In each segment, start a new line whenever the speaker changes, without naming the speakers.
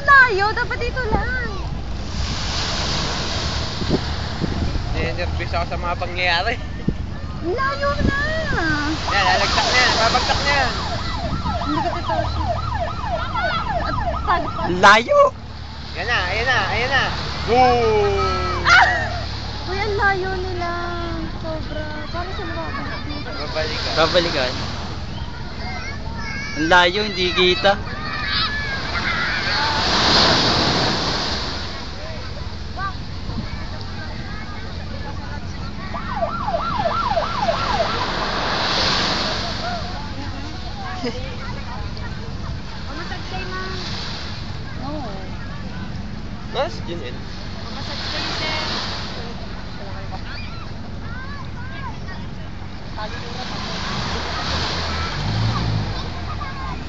layo. Dapat dito lang.
Nervous ako sa mga pangyayari.
Layo na.
Yan, lalagsak na yan. Babagsak na yan.
Hindi ka titoso. At palpas.
Layo!
Yan na, ayan na, ayan na. Boom!
Uy, ang layo nila. Sobra. Paano sila babalik dito?
Babalikan.
Babalikan. Ang layo, hindi kita.
Mamasagday na. No.
Mas, yun yun.
Mamasagday din.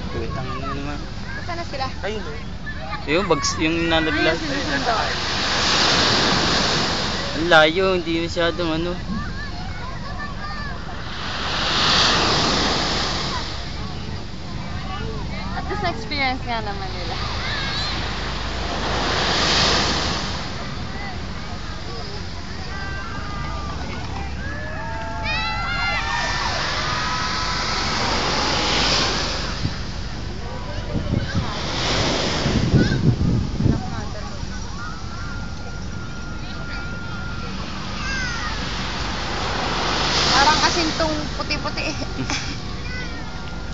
Putang ina naman.
Saan na sila?
Ayun o.
Yung bags, yung nalaglag.
Ayun, sinusundo.
Ang layo, hindi masyadong ano.
At least na-experience nga naman nila. Parang kasing tong puti-puti.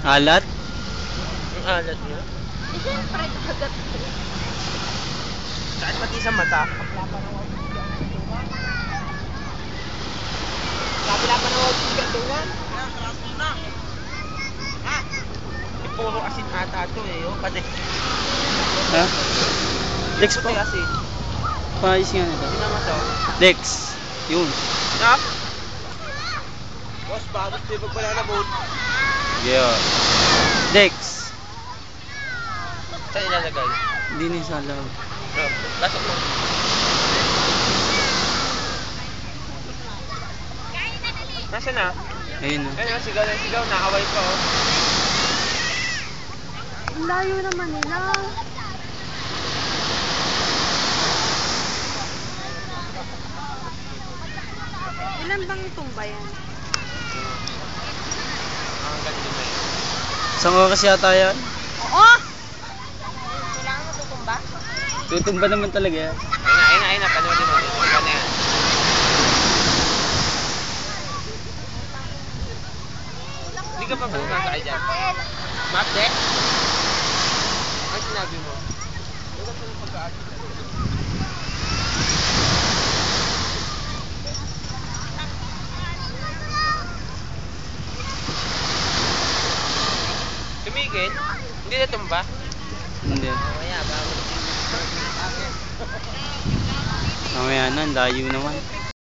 Alat?
Ang alat niya.
Eh, siyempre, dagat.
Saan pati sa mata? Kabila pa na huwag yung gantungan. Ha? Eh, puro asin ata ito eh. Oh, pati.
Ha? Dex
Puti
pa.
asin.
Paayos nga nito.
Hindi naman to.
Dex. Yun.
Ha? Boss, bakit di ba pala na boat?
Yeah. Dex.
Saan ilalagay?
Hindi na sa loob.
Oh, lasok mo. Nasaan na?
Ayun o.
Ayun, sigaw na sigaw. Nakaway pa oh.
Ang layo naman nila. Ilan bang tumba yan?
Ang ganito na yun.
Isang oras yata yan.
Oo! Kailangan mo tutumba?
Tutumba naman talaga yan.
Ayun na. Panoodin mo. Tutumba na yan. Hindi ka pa ba nakakay dyan? Map de? Ano sinabi mo? Hindi ka pa ng pagka-ati. Tumigil? Hindi na tumba?
Hindi.
Mamaya, bago.
Mamaya na, ang layo naman.